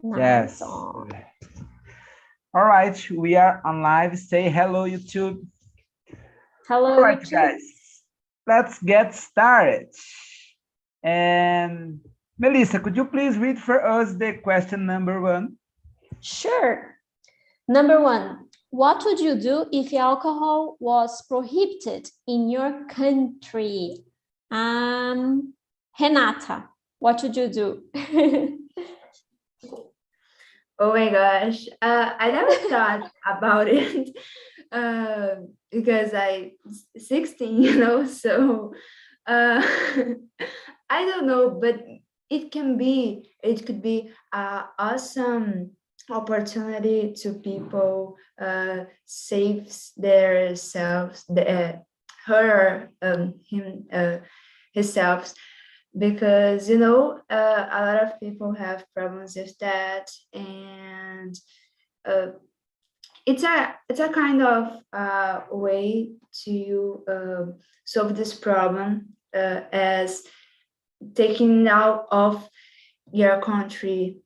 Yes. All All right, we are on live. Say hello, YouTube. Hello, All right, YouTube. guys, let's get started. And Melissa, could you please read for us the question number 1? Sure. Number 1, what would you do if alcohol was prohibited in your country? Renata, what would you do? Oh my gosh, I never thought about it because I 16, so I don't know, but it could be an awesome opportunity to people save their selves, her, him, himself, because a lot of people have problems with that, and it's a kind of way to solve this problem as taking out of your country.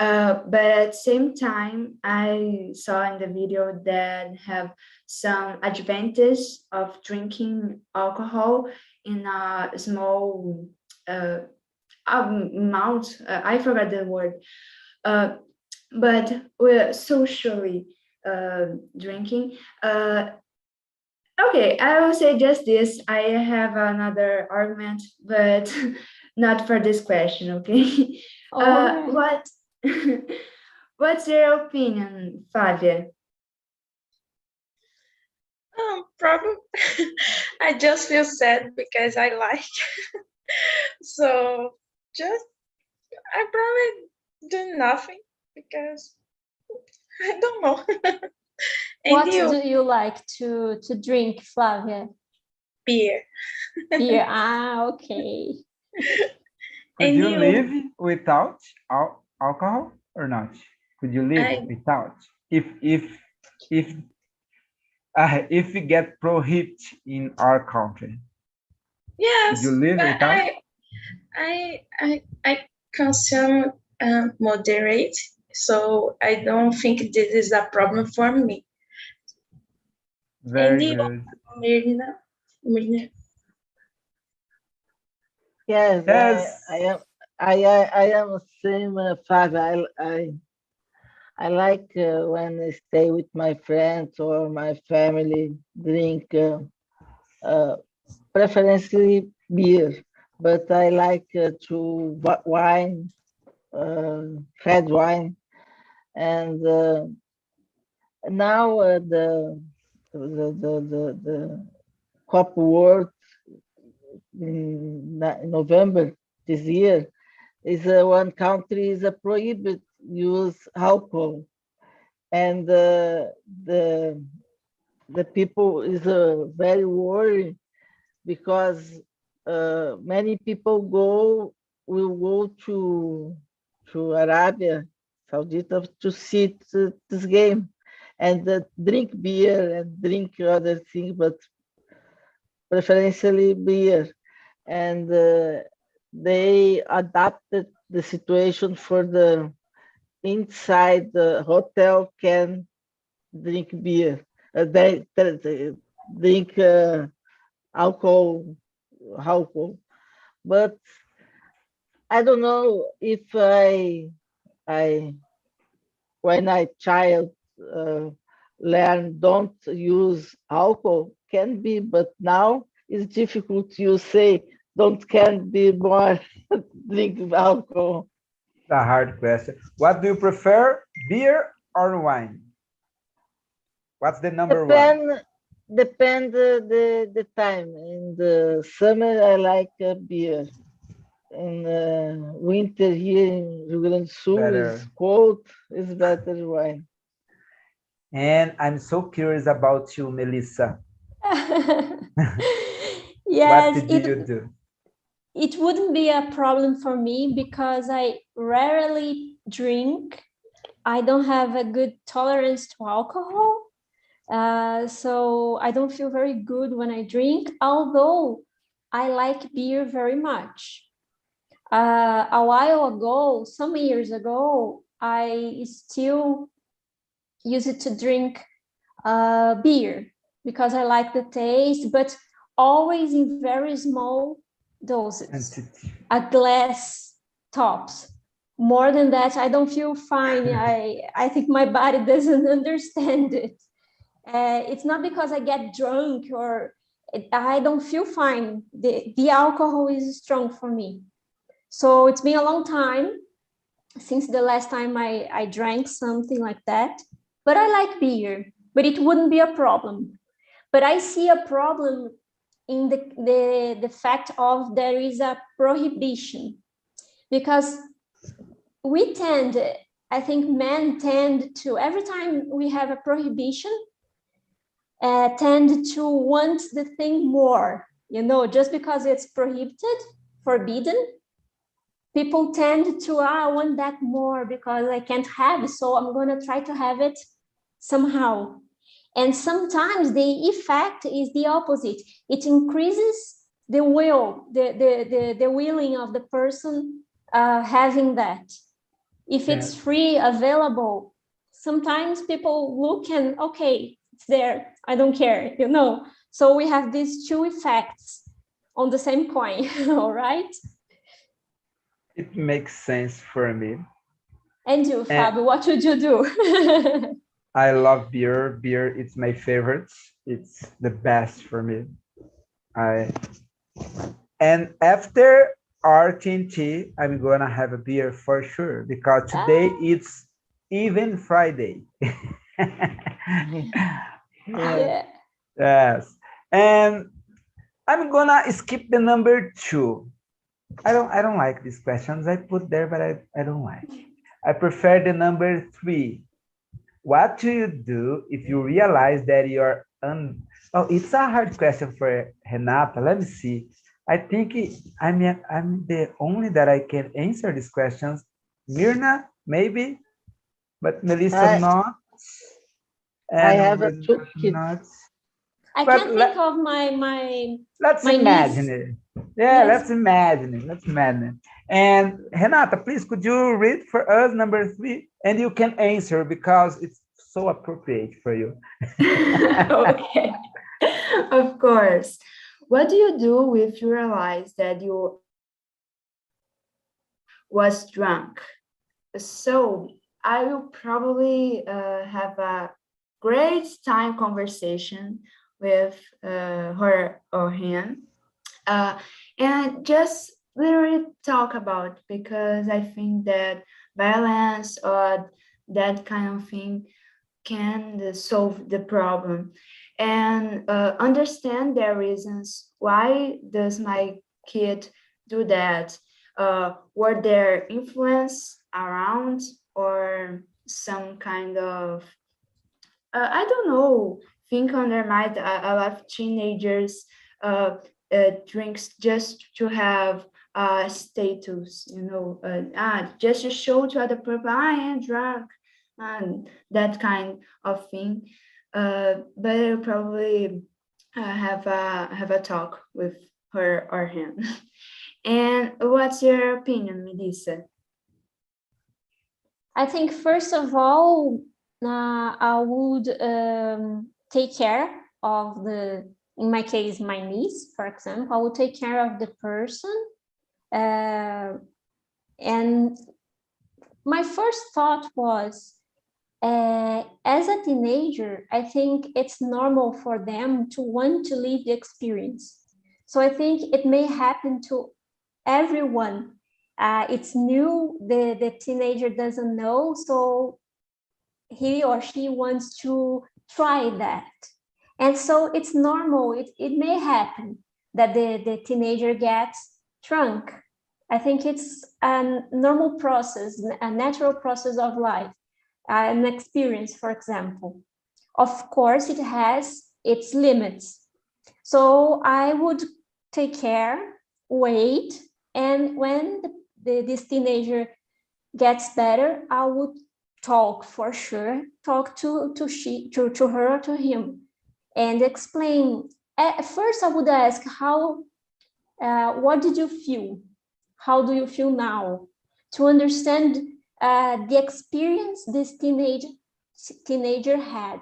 But at the same time, I saw in the video that have some advantage of drinking alcohol in a small amount. I forgot the word, but we're socially drinking. Okay, I will say just this. I have another argument, but not for this question. Okay. What? What's your opinion, Flavia? Probably I just feel sad because I like so just I probably do nothing because I don't know. What do you like to drink, Flavia? Beer. Beer. Okay. Could you live without alcohol or not? Could you live without? If we get prohibited in our country. Yes, could you live without? I consume moderate, so I don't think this is a problem for me. Very good. Mirna. Yes, I am same, Flavia. I like when I stay with my friends or my family, drink preferably beer, but I like to wine, red wine, and now the COP World in November this year is one country is a prohibit use alcohol, and the people is very worried because many people will go to Arabia Saudita to see this game and drink beer and drink other things, but preferentially beer, and they adapted the situation for the inside the hotel can drink beer, they drink alcohol, but I don't know if when I child learn don't use alcohol can be, but now it's difficult. You say don't can be more drink alcohol. A hard question. What do you prefer, beer or wine? What's the number one? Depend the time. In the summer, I like beer. In winter here in Rio Grande do Sul, it's cold. It's better wine. And I'm so curious about you, Melissa. Yes, what did you do? It wouldn't be a problem for me because I rarely drink. I don't have a good tolerance to alcohol. So I don't feel very good when I drink, although I like beer very much. A while ago, some years ago, I still use it to drink beer because I like the taste, but always in very small doses, a glass tops. More than that, I don't feel fine. I think my body doesn't understand it. It's not because I get drunk or I don't feel fine. The alcohol is strong for me. So it's been a long time since the last time I drank something like that. But I like beer, but it wouldn't be a problem. But I see a problem in the fact of there is a prohibition, because we tend, I think men tend to, every time we have a prohibition, tend to want the thing more, just because it's prohibited, forbidden, people tend to, I want that more because I can't have it, so I'm going to try to have it somehow. And sometimes the effect is the opposite. It increases the will, the willing of the person having that. If it's free, available, sometimes people look and, okay, it's there, I don't care, So we have these two effects on the same coin, all right? It makes sense for me. And you, Fabio, what would you do? I love beer. Beer, it's my favorite. It's the best for me. And after RTNT, I'm gonna have a beer for sure, because today it's even Friday. Yeah. Yes. And I'm gonna skip the number 2. I don't like these questions I put there, but I don't like. I prefer the number 3. What do you do if you realize that you're Oh, it's a hard question for Renata. Let me see. I think I'm the only that I can answer these questions. Myrna, maybe, but Melissa not. And I have a 2 kids. Not. I can't think of my Let's my imagine niece. it. Yeah, Yes. let's imagine it. Let's imagine it. And Renata, please, could you read for us number 3? And you can answer because it's so appropriate for you. Okay, of course. What do you do if you realize that you was drunk? So I will probably have a great time conversation with her or him, and just literally talk about, because I think that violence or that kind of thing can solve the problem, and understand their reasons. Why does my kid do that? Were there influence around, or some kind of I don't know, think on their mind. A lot of teenagers drinks just to have status, just to show to other people, I am drunk, and that kind of thing. But I'll probably have a talk with her or him. And what's your opinion, Melissa? I think first of all, I would take care of in my case, my niece, for example. I would take care of the person. And my first thought was, as a teenager, I think it's normal for them to want to live the experience. So I think it may happen to everyone. It's new, the teenager doesn't know, so he or she wants to try that. And so it's normal, it may happen that the teenager gets drunk. I think it's a normal process, a natural process of life, an experience, for example. Of course, it has its limits. So I would take care, wait, and when this teenager gets better, I would talk for sure, talk to her or to him, and explain. At first, I would ask, what did you feel? How do you feel now? To understand the experience this teenager had.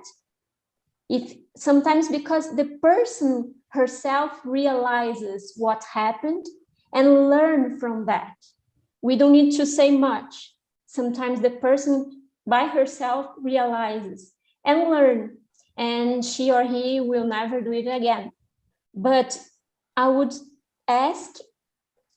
If sometimes because the person herself realizes what happened and learn from that. We don't need to say much. Sometimes the person by herself realizes and learn, and she or he will never do it again. But I would ask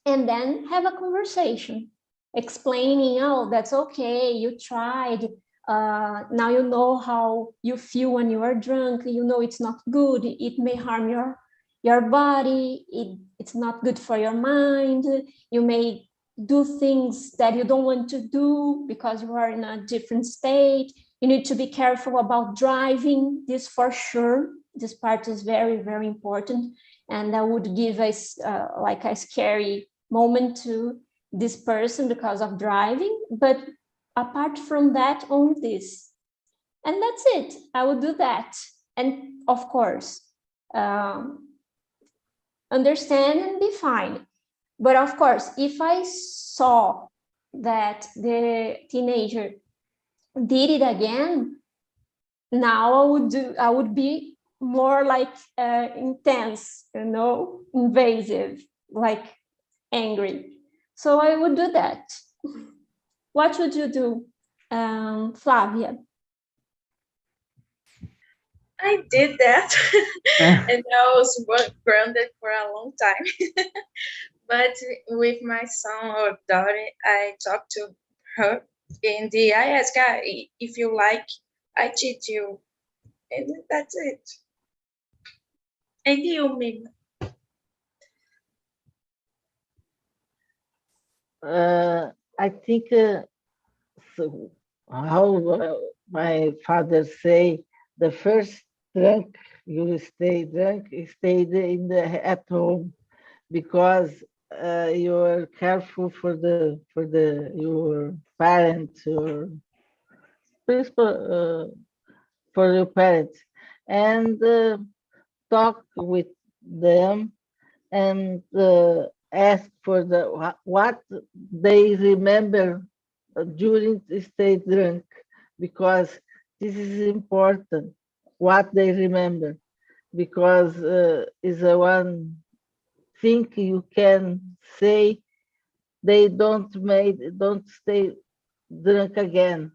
and then have a conversation, explaining, oh, that's okay, you tried, now you know how you feel when you are drunk, you know it's not good, it may harm your body, it's not good for your mind, you may do things that you don't want to do because you are in a different state, you need to be careful about driving, this for sure, this part is very, very important, and that would give us like a scary moment to this person because of driving, but apart from that, only this. And that's it, I would do that. And of course, understand and be fine. But of course, if I saw that the teenager did it again, now I would be more like intense, you know, invasive, like angry. So I would do that. What would you do, Flavia? I did that, and I was grounded for a long time. But with my son or daughter, I talked to her, and I asked her, if you like, I cheat you, and that's it. And you, Mina? I think so how my father say, the first drunk you stay drunk, stayed at home, because you're careful for your parents or principal for your parents, and talk with them and ask for what they remember during the stay drunk, because this is important, what they remember, because is a one thing you can say they don't stay drunk again,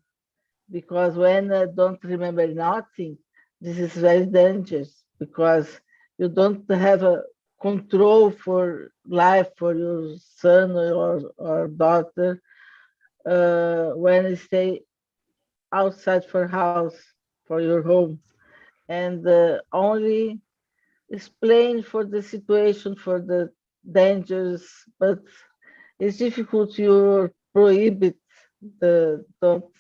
because when I don't remember nothing, this is very dangerous, because you don't have a control for life for your son or daughter when you stay outside for house, for your home, and only explain for the situation, for the dangers, but it's difficult to prohibit the don't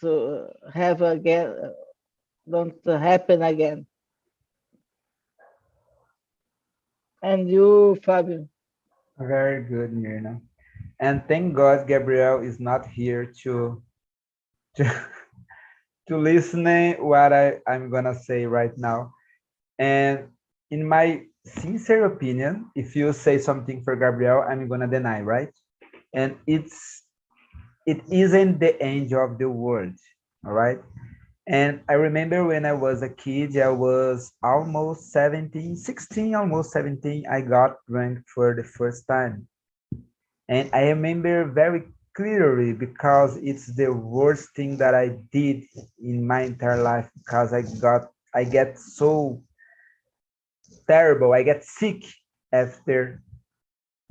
have again, don't happen again. And you, Fabio? Very good, Mirna. And thank God Gabriel is not here to, to listening what I'm gonna say right now. And in my sincere opinion, if you say something for Gabriel, I'm gonna deny, right? And it isn't the end of the world, all right? And I remember when I was a kid, I was almost 17, 16, almost 17, I got drunk for the first time. And I remember very clearly because it's the worst thing that I did in my entire life, because I get so terrible, I get sick after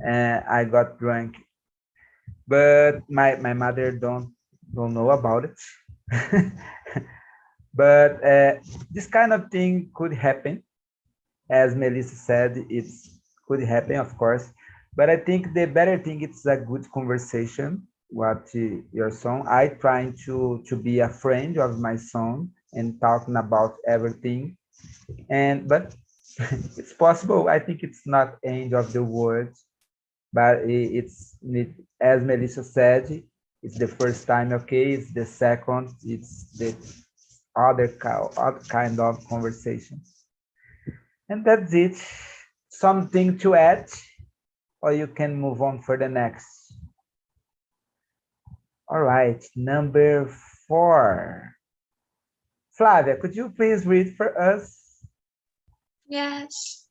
I got drunk. But my mother don't know about it. But this kind of thing could happen, as Melissa said, it could happen, of course. But I think the better thing it's a good conversation. What your son? I trying to be a friend of my son and talking about everything. And but it's possible. I think it's not end of the world, but as Melissa said, it's the first time. Okay, it's the second. It's the other kind of conversation. And that's it. Something to add, or you can move on for the next. All right, number 4. Flavia, could you please read for us? Yes.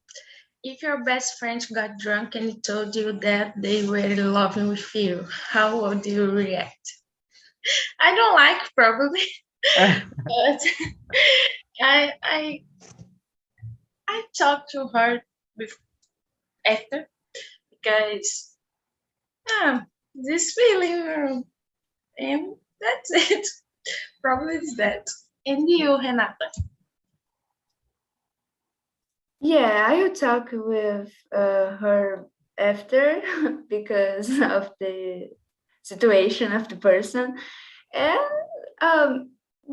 If your best friend got drunk and told you that they were in love with you, how would you react? I don't like probably, but I I I talked to her with after because this feeling and that's it. Probably it's that. And you, Renata? Yeah, I will talk with her after because of the situation of the person. And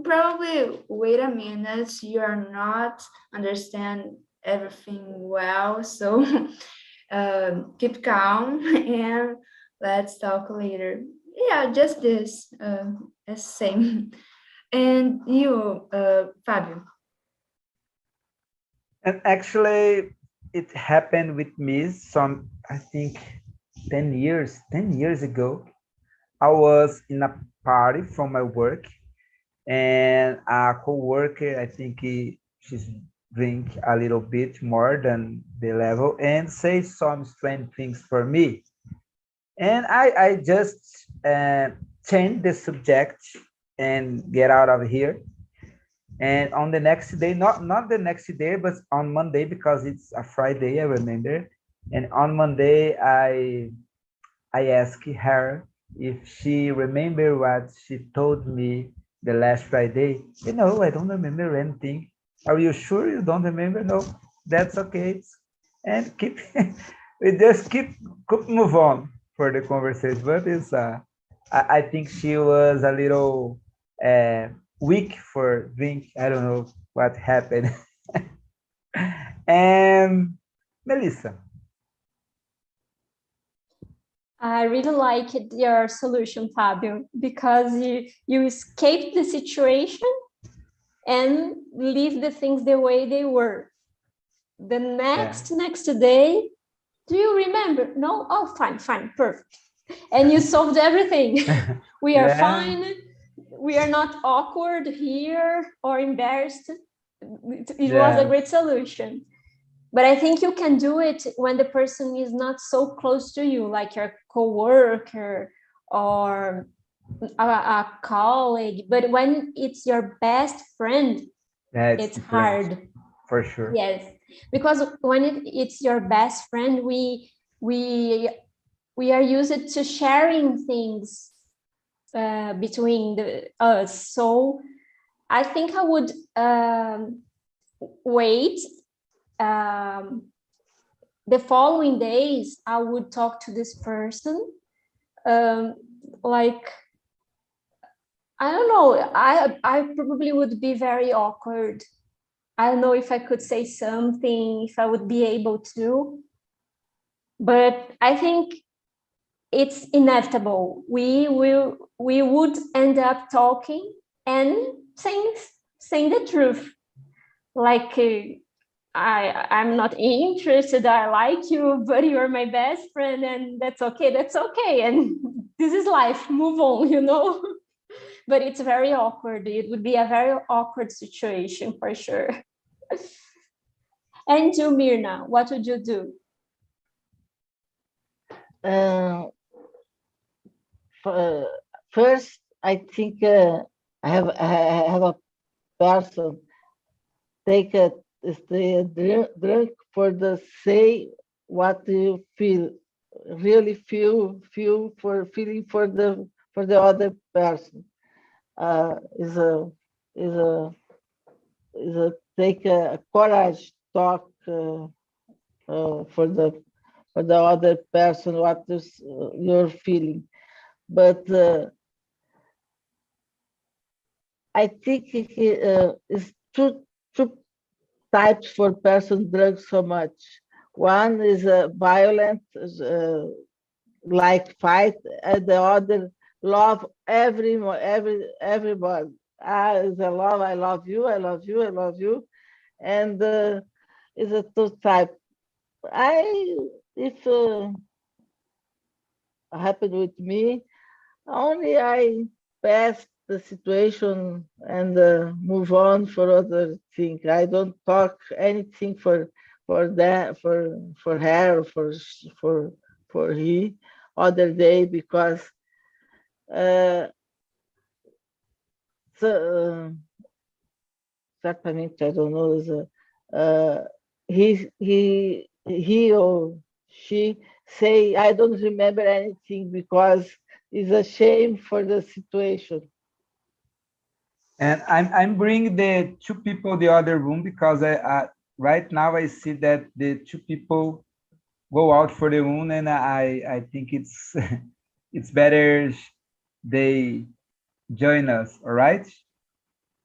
probably wait a minute, you are not understand everything well. So keep calm and let's talk later. Yeah, just this. Same. And you, Fabio. And actually, it happened with me some, I think, 10 years ago. I was in a party from my work, and a coworker, I think she's drink a little bit more than the level and say some strange things for me. And I just change the subject and get out of here. And on the next day, not the next day, but on Monday, because it's a Friday, I remember. And on Monday, I asked her if she remember what she told me the last Friday. I don't remember anything. Are you sure you don't remember? No, that's okay. And keep we just keep move on for the conversation. But it's I think she was a little weak for drink. I don't know what happened. And Melissa. I really like your solution, Fabio, because you escaped the situation and leave the things the way they were. The next day, do you remember? No? Oh, fine, perfect. And you solved everything. We are fine. We are not awkward here or embarrassed. It was a great solution. But I think you can do it when the person is not so close to you, like your coworker or a colleague. But when it's your best friend, it's hard. For sure. Yes, because when it's your best friend, we are used to sharing things between us. So I think I would wait. The following days, I would talk to this person. Like, I don't know, I probably would be very awkward. I don't know if I could say something, if I would be able to. But I think it's inevitable. We would end up talking and saying the truth. Like, I'm not interested, I like you, but you're my best friend, and that's okay. And this is life, move on. But it's very awkward. It would be a very awkward situation for sure. And you, Mirna, what would you do? First, I think I have a person take stay drunk for the say what you feel, really feel for feeling for the other person. Is a take a courage talk for the other person what is you're feeling. But I think it's two types for person drunk so much. One is violent, like fight, and the other love everybody. Is a love. I love you. I love you. I love you, and is a two type. If happened with me, Only I pass the situation and move on for other things. I don't talk anything for that for her for he other day because so, certamente I don't know is he or she say I don't remember anything because it's a shame for the situation. And I'm bringing the two people the other room because right now I see that the two people go out for the room, and I think it's it's better they join us. All right,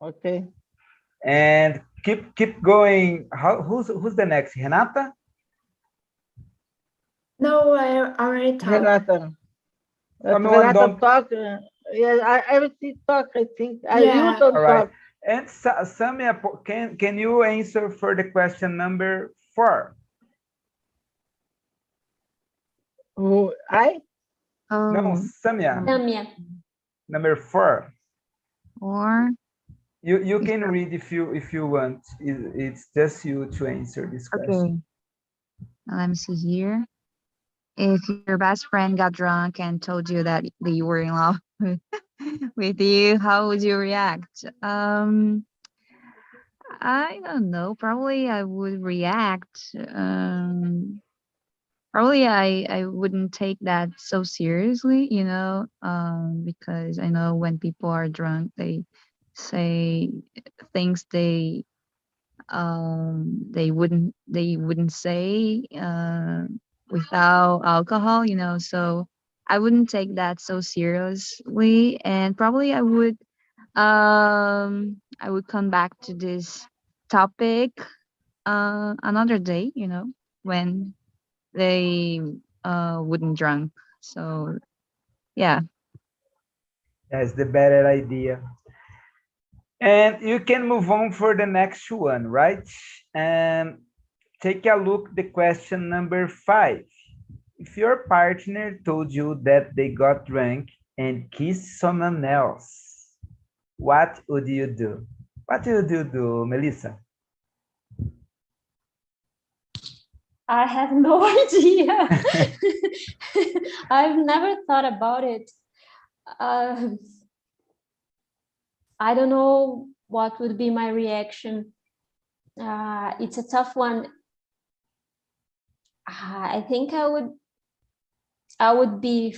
Okay. and keep going. Who's the next? Renata? No, I already talked. Renata. Someone Renata don't- talk. Yeah, everything talk. I think you Yeah. don't All right. talk. And Samia, can you answer for the question number 4? Who I? No, Oh, Samia, Damia. number 4. or You can read if you want. It's just you to answer this question. okay. Let me see here. If your best friend got drunk and told you that they were in love with you, how would you react? I don't know. Probably I would react. Probably I wouldn't take that so seriously, because I know when people are drunk, they say things they wouldn't say without alcohol, so I wouldn't take that so seriously, and probably I would come back to this topic another day, when they wouldn't drunk. So yeah. That's the better idea. And you can move on for the next one, right? And take a look the question number 5. If your partner told you that they got drunk and kissed someone else, what would you do? What would you do, Melissa? I have no idea. I've never thought about it. I don't know what would be my reaction. It's a tough one. I think I would be,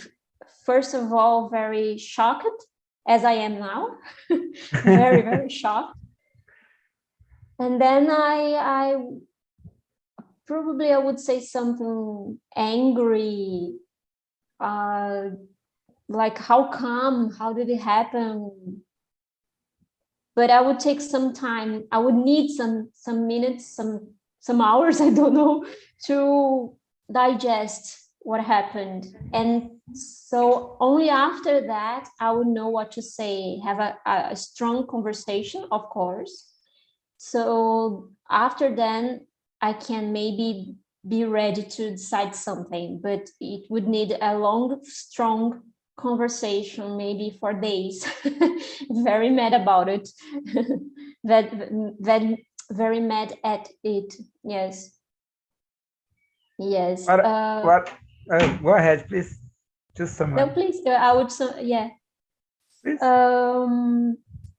first of all, very shocked, as I am now. Very, very shocked. And then I probably would say something angry, like how come, how did it happen? But I would take some time. I would need some minutes, some hours, I don't know, to digest what happened. And so only after that, I would know what to say, have a strong conversation, of course. So after then, I can maybe be ready to decide something, but it would need a long, strong conversation, maybe for days. Very mad about it. that very mad at it. Yes. Yes. What? Go ahead, please. Just someone. No, please. I would. Yeah. Please.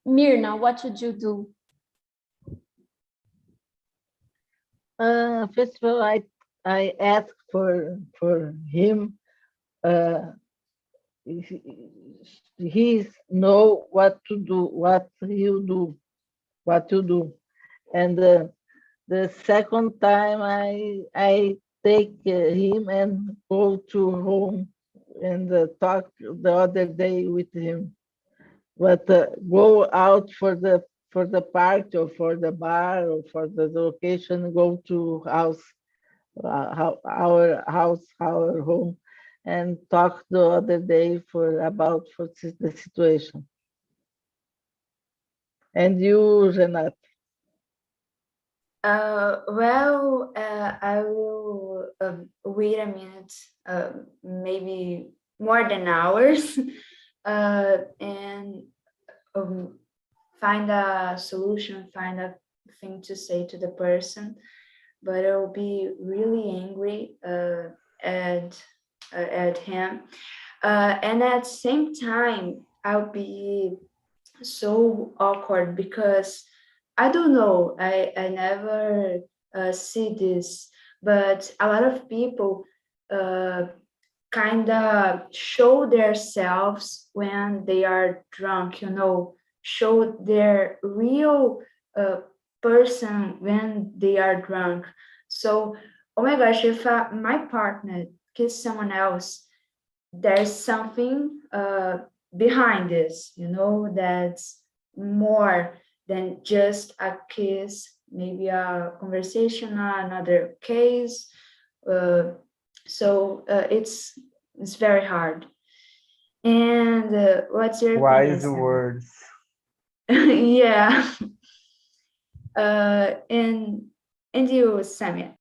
Mirna, what would you do? First of all, I asked for him. He know what to do, what he'll do, what to do, and the second time I take him and go to home and talk the other day with him, but go out for the park or for the bar or for the location, go to house, our house, our home, and talk the other day about the situation. And you, Renata? Well, I will wait a minute, maybe more than hours, and find a solution, find a thing to say to the person, but I'll be really angry at him. And at the same time, I'll be so awkward because I don't know, I never see this, but a lot of people kind of show themselves when they are drunk, show their real person when they are drunk. So, oh my gosh, if my partner kiss someone else, there's something behind this, that's more than just a kiss, maybe a conversation, another case. So it's very hard. And what's your Wise opinion, Sam? words. Yeah. And you, Samia?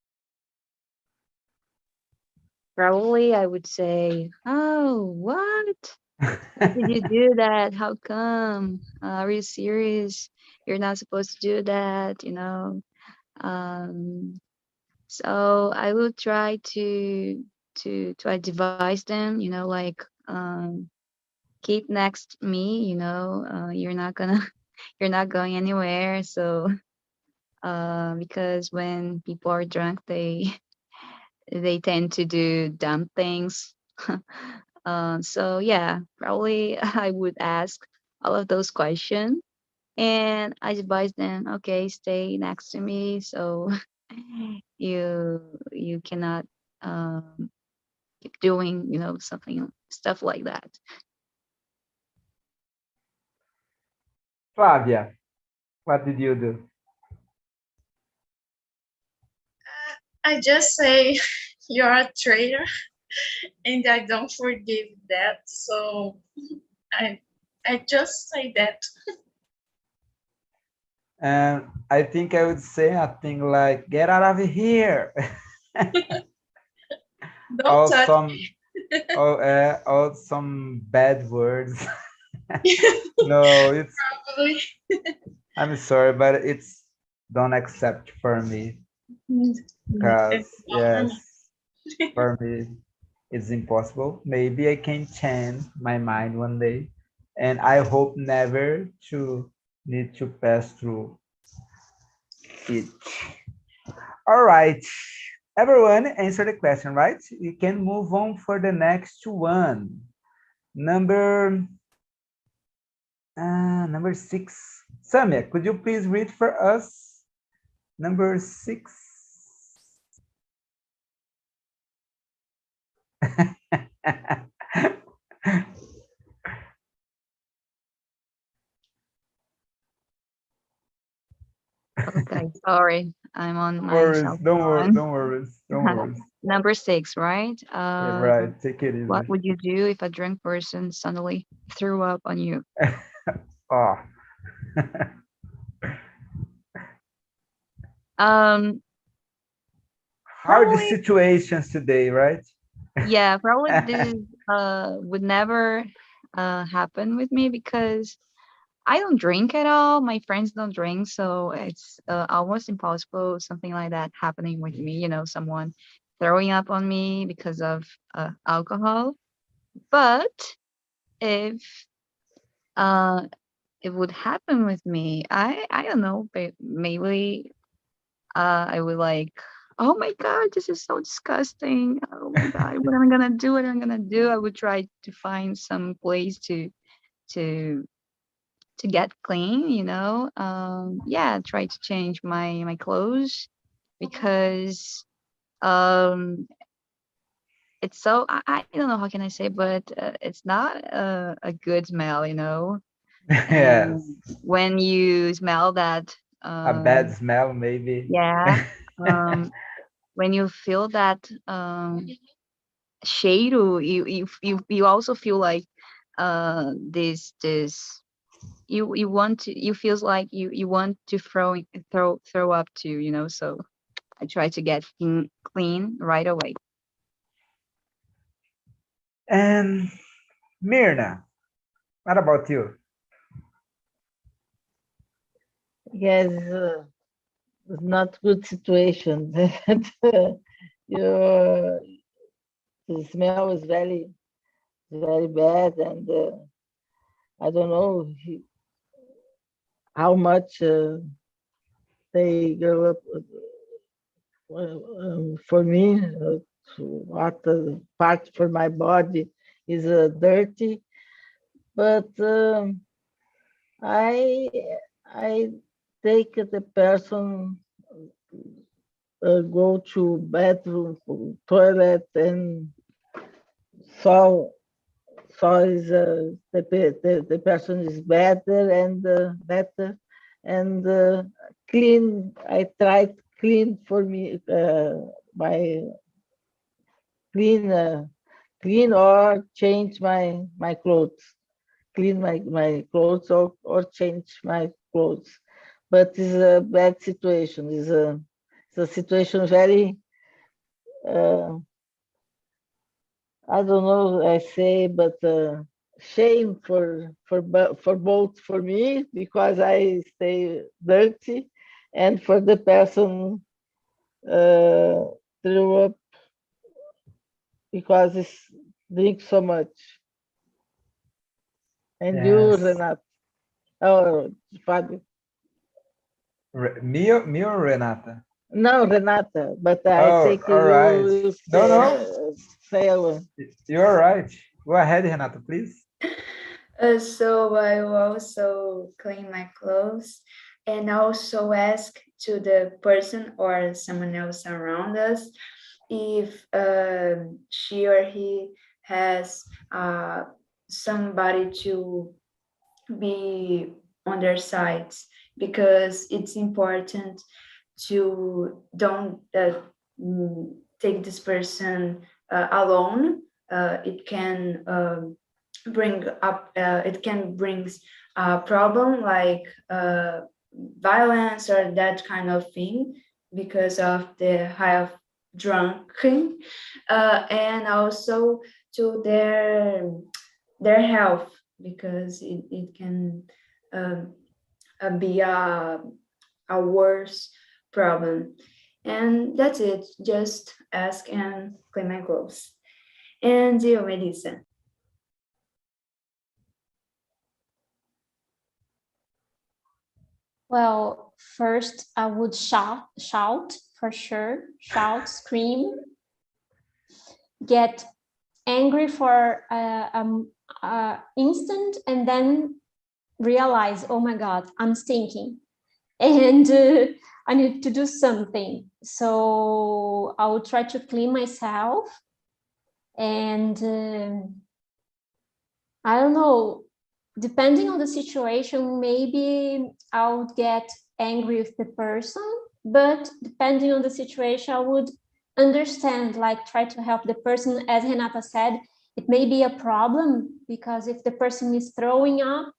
Probably I would say, oh, what? Did you do that? How come? Are you serious? You're not supposed to do that, So I will try to advise them, like keep next to me, you're not gonna you're not going anywhere. So because when people are drunk, they tend to do dumb things. So yeah, probably I would ask all of those questions and I advise them, okay, stay next to me so you cannot keep doing, something stuff like that. Flavia, what did you do? I just say you're a traitor, and I don't forgive that. So I just say that. And I think I would say a thing like, get out of here. Don't touch All some bad words. No, it's, probably. I'm sorry, but it's don't accept for me. Because, yes, for me, it's impossible. Maybe I can change my mind one day. And I hope never to need to pass through it. All right. Everyone answer the question, right? We can move on for the next one. Number 6. Samia, could you please read for us number 6? Okay, sorry, I'm on Don't my worry, cell don't worry, phone. don't worry, don't worry. Number 6, right? Yeah, right, take it easy. What would you do if a drunk person suddenly threw up on you? Oh. Um, Hard probably, situations today, right? yeah, probably this would never happen with me because I don't drink at all. My friends don't drink, so it's almost impossible something like that happening with me. Someone throwing up on me because of alcohol. But if uh, it would happen with me, I don't know, but maybe I would like, oh my god, this is so disgusting. Oh my god, what am I gonna do? What am I gonna do? I would try to find some place to to get clean, yeah, try to change my clothes because um it's so I don't know how can I say, but it's not a good smell. And Yes, when you smell that a bad smell maybe. yeah, um when you feel that cheiro, you also feel like this you want to, you feels like you want to throw up too, so I try to get clean right away. And Mirna, What about you? Yes, it's not good situation. Your the smell is very bad, and I don't know how much they go up for me. What part for my body is dirty, but I I take the person go to bathroom, toilet, and saw is the person is better and better, and clean. I tried clean for me my clean or change my clothes, clean my clothes or change my clothes, but it's a bad situation. It's a situation very I don't know I say, but shame for both for me because I stay dirty, and for the person uh, threw up because it's drink so much. And you, Yes. Renato, oh, Fabio. Me or Renata? No, Renata, but I Oh, think all right. you No, no, say one. you're right. Go ahead, Renata, please. So I will also clean my clothes and also ask to the person or someone else around us if she or he has somebody to be on their sides, because it's important to don't take this person alone. It can it can bring a problem like violence or that kind of thing because of the high of drinking, and also to their health, because it can um, be a worse problem. And that's it. Just ask and clean my clothes. And you, Melissa? Well, first I would shout for sure, shout, scream, get angry for instant, and then realize, oh my God, I'm stinking, and I need to do something. So I will try to clean myself, and I don't know, depending on the situation, maybe I would get angry with the person, but depending on the situation, I would understand, like try to help the person. As Renata said, it may be a problem because if the person is throwing up,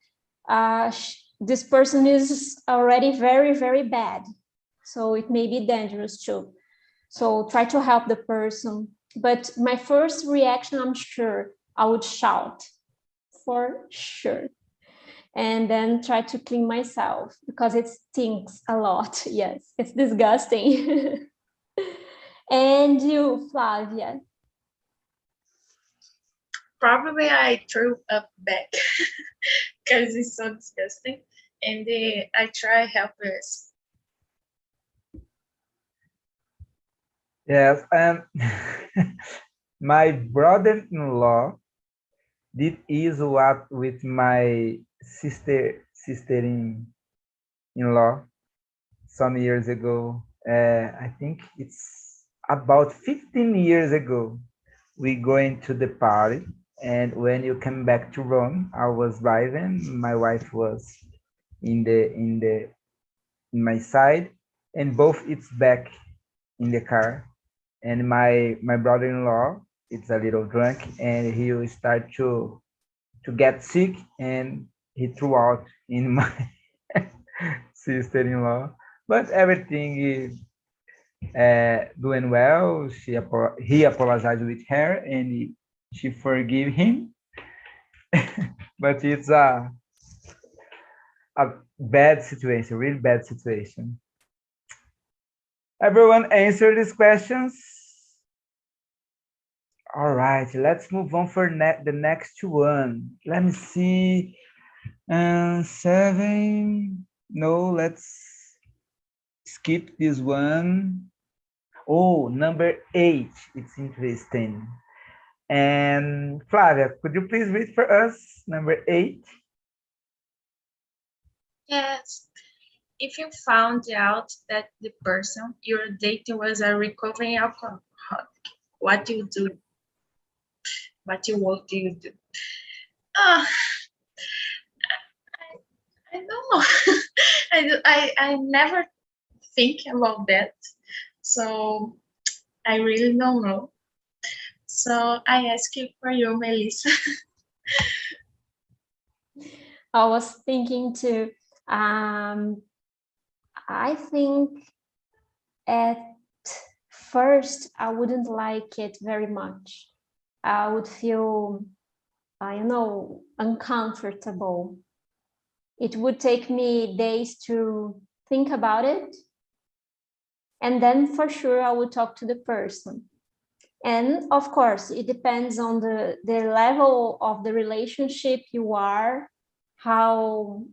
this person is already very, very bad. So it may be dangerous too. So try to help the person. But my first reaction, I'm sure, I would shout for sure. And then try to clean myself because it stinks a lot. Yes, it's disgusting. And you, Flavia? Probably I threw up back because it's so disgusting. And I try helpless. Yes, and my brother-in-law did is what with my sister-in-law some years ago. I think it's about 15 years ago. We going to the party, and when you come back to Rome, I was driving. My wife was in my side, and both it's back in the car. And my brother-in-law, it's a little drunk, and he will start to get sick, and he threw out in my sister-in-law. But everything is doing well. He apologized with her, and she forgave him. but it's a bad situation, really bad situation. Everyone answer these questions? All right, let's move on for the next one. Let me see. 7. No, let's skip this one. Oh, number 8. It's interesting. And Flavia, could you please read for us number 8? Yes. If you found out that the person you're dating was a recovering alcoholic, what do you do? What would you do? Ah, I don't know. I never think about that. So I really don't know. So I ask you for you, Melissa. I was thinking to, I think at first I wouldn't like it very much. I would feel, uncomfortable. It would take me days to think about it. And then for sure I would talk to the person. And of course, it depends on the level of the relationship you are, how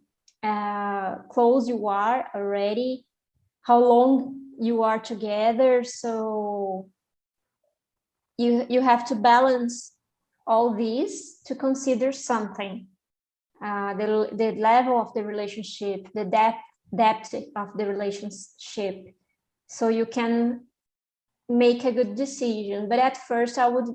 close you are already, how long you are together. So you have to balance all these to consider something. The level of the relationship, the depth of the relationship, so you can make a good decision. But at first I would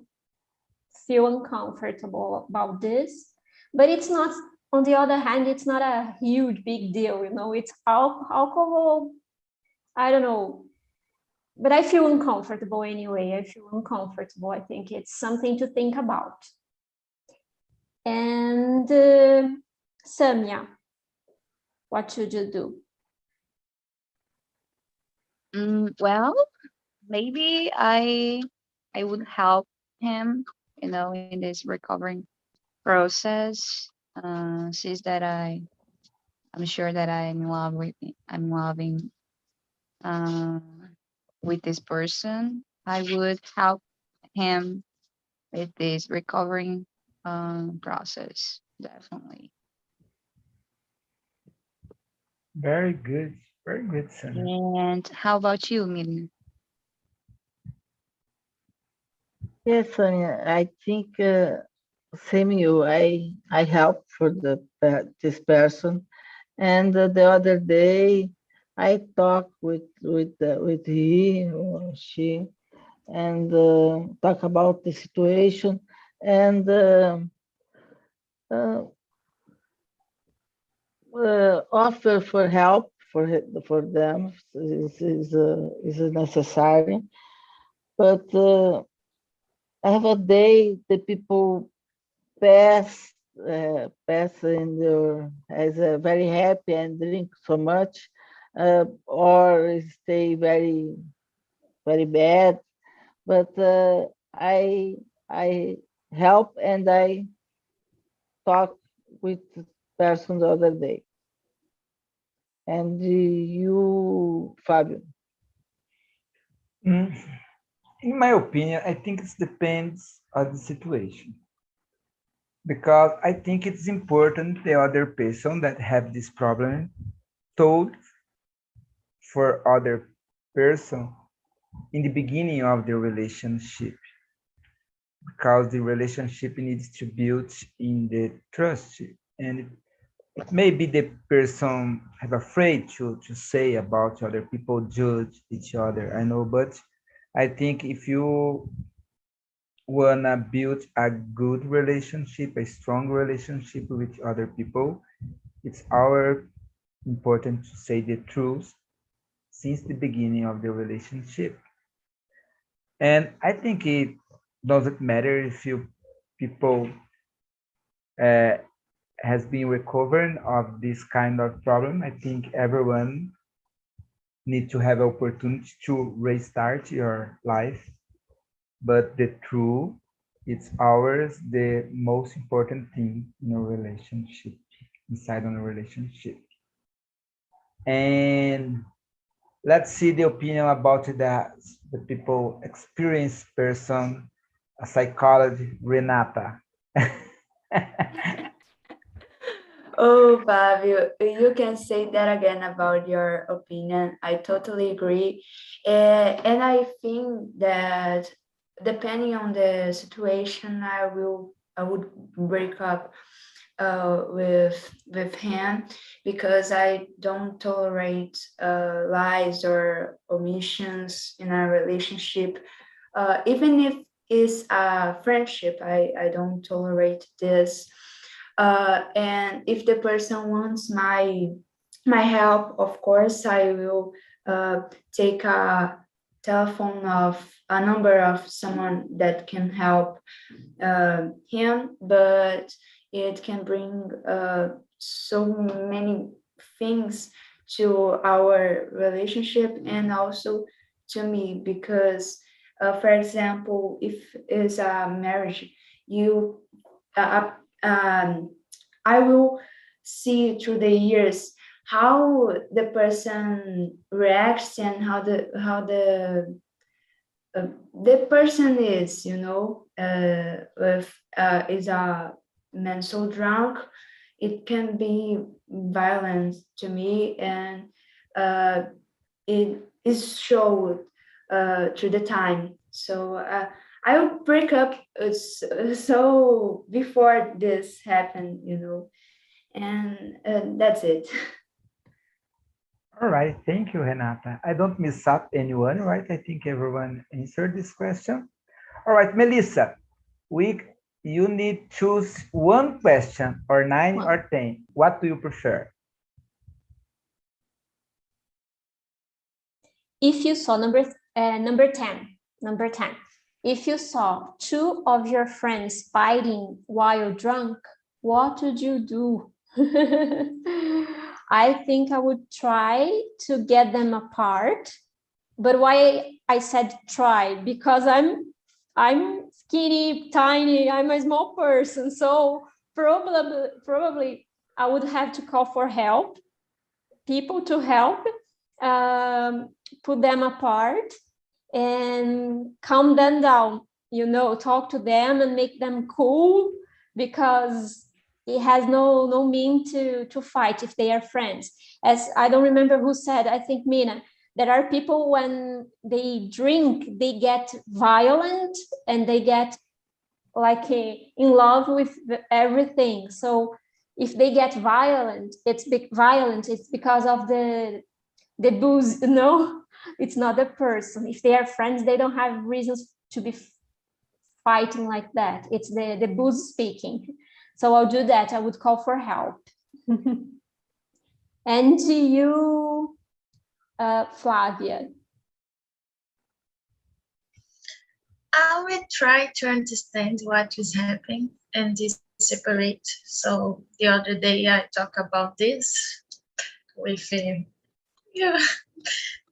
feel uncomfortable about this, but it's not, on the other hand, it's not a huge big deal, it's alcohol. I don't know, but I feel uncomfortable anyway. I feel uncomfortable. I think it's something to think about. And Samia, what should you do? Well, maybe I would help him, in this recovering process. Since that I'm sure that I'm in love with I'm loving uh, with this person. I would help him with this recovering process, definitely. Very good. Very good, Sana. And how about you, Miriam? Yes, Sonia, I think same you. I help for this person, and the other day I talked with he or she, and talk about the situation, and uh, offer for help for them is necessary. But I have a day the people pass pass in your as very happy and drink so much, or stay very bad. But I help and I talk with the person the other day. And you, Fabio? Mm, In my opinion, I think it depends on the situation. Because I think it's important the other person that have this problem told for other person in the beginning of the relationship, because the relationship needs to build in the trust, and maybe the person have afraid to say about other people, judge each other, I know. But I think if you wanna build a good relationship, a strong relationship with other people, it's our important to say the truth since the beginning of the relationship. And I think it doesn't matter if you people uh, has been recovering of this kind of problem. I think everyone need to have opportunity to restart your life. But the truth It's always the most important thing in a relationship, inside of a relationship. And let's see the opinion about the people experienced person, a psychology, Renata. Oh, Fabio, you can say that again about your opinion. I totally agree. And I think that depending on the situation, I would break up with him because I don't tolerate lies or omissions in a relationship. Even if it's a friendship, I don't tolerate this. And if the person wants my help, of course, I will take a telephone of a number of someone that can help him, but it can bring so many things to our relationship and also to me because, for example, if it's a marriage, you I will see through the years how the person reacts and the person is, if is a man so drunk, it can be violent to me, and it is showed through the time. So I will break up so before this happened, and that's it. All right, thank you, Renata. I don't miss out anyone, right? I think everyone answered this question. All right, Melissa, you need to choose one question, or 9 or 10. What do you prefer? If you saw number 10, if you saw two of your friends fighting while drunk, what would you do? I think I would try to get them apart. But why I said try? Because I'm skinny, tiny, I'm a small person. So probably I would have to call for help, people to help, put them apart and calm them down, talk to them and make them cool, because it has no mean to fight if they are friends. As I don't remember who said, I think Mina, there are people when they drink, they get violent and they get like in love with everything. So if they get violent, it's because of the booze, it's not the person. If they are friends, they don't have reasons to be fighting like that. It's the booze speaking. So I'll do that. I would call for help. And to you, Flavia. I will try to understand what is happening and separate. So the other day I talked about this with him. Yeah.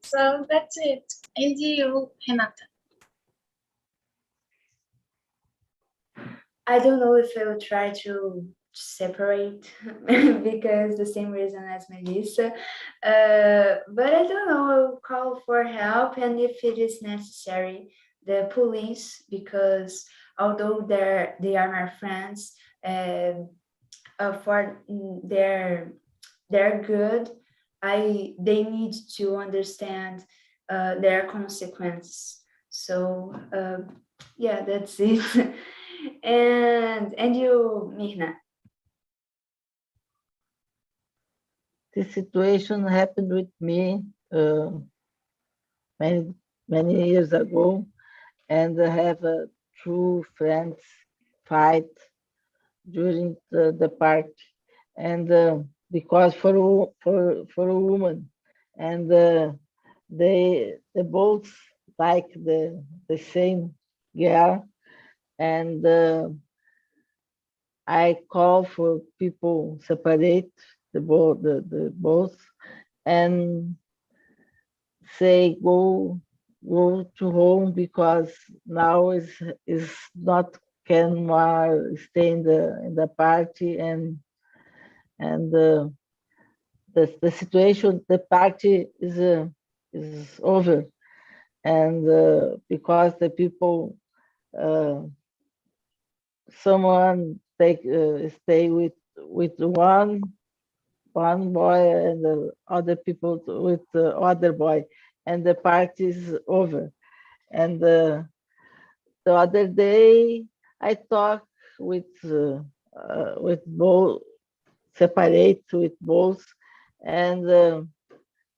So that's it. And you, Renata? I don't know if I will try to separate because the same reason as Melissa, but I don't know, I'll call for help, and if it is necessary, the police, because although they are my friends, for their good, they need to understand their consequences. So yeah, that's it. And you, Mirna? This situation happened with me many years ago, and I have two friends fight during the party, and because for a woman, and they both like the same girl, and I call for people separate the both and say go to home, because now is not can more stay in the party, and the situation, the party is over, and because the people, someone stay with one boy, and the other people with the other boy, and the party is over. And the other day I talked with both, separate with both, and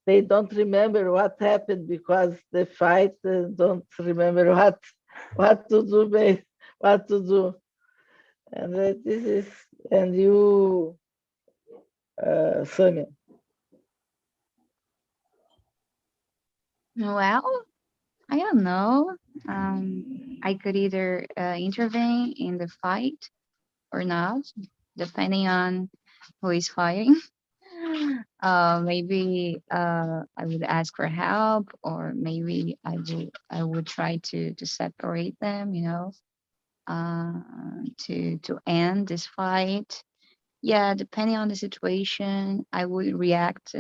they don't remember what happened because they fight and don't remember what to do, what to do. And this is, and you, Sonia. Well, I don't know. I could either intervene in the fight or not, depending on who is fighting. Maybe I would ask for help, or maybe I would try to separate them. To end this fight. Yeah, depending on the situation, I would react.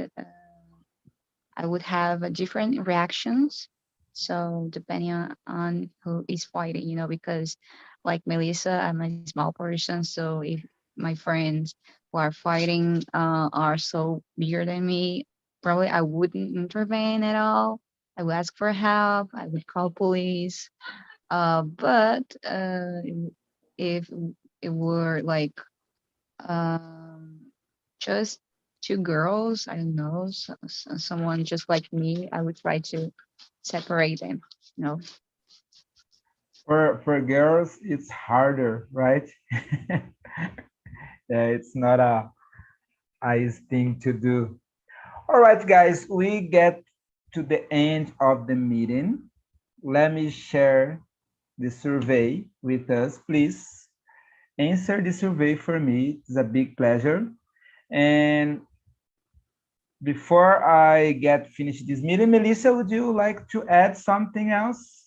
I would have different reactions. So depending on who is fighting, because like Melissa, I'm a small person. So if my friends who are fighting are so bigger than me, probably I wouldn't intervene at all. I would ask for help. I would call police. But if it were like um, just two girls, I don't know, someone just like me, I would try to separate them. You know, For girls, it's harder, right? Yeah, it's not a easy thing to do. All right, guys, we get to the end of the meeting. Let me share the survey with us. Please answer the survey for me. It's a big pleasure. And before I get finished this meeting, Melissa, would you like to add something else?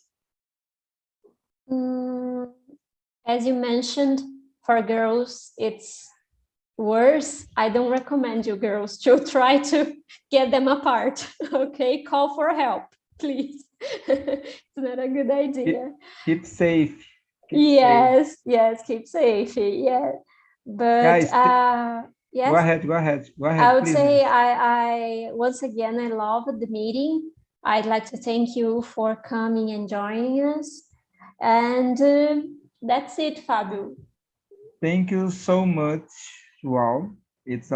As you mentioned, for girls, it's worse. I don't recommend you girls to try to get them apart. Okay, call for help, please. It's not a good idea. Keep safe. Yes, keep safe. Yeah, but Guys, yes. Go ahead. I would please. say I once again I love the meeting. I'd like to thank you for coming and joining us. And that's it, Fabio. Thank you so much, João. It's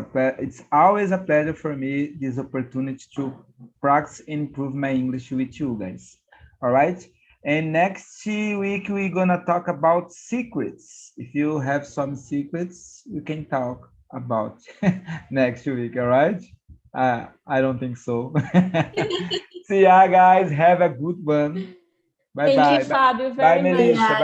always a pleasure for me, this opportunity to practice and improve my English with you guys. All right. And next week, we're gonna talk about secrets. If you have some secrets, we can talk about next week. All right. I don't think so. See ya, guys. Have a good one. Bye Thank bye. you, Fabio, Bye, very much. Melissa.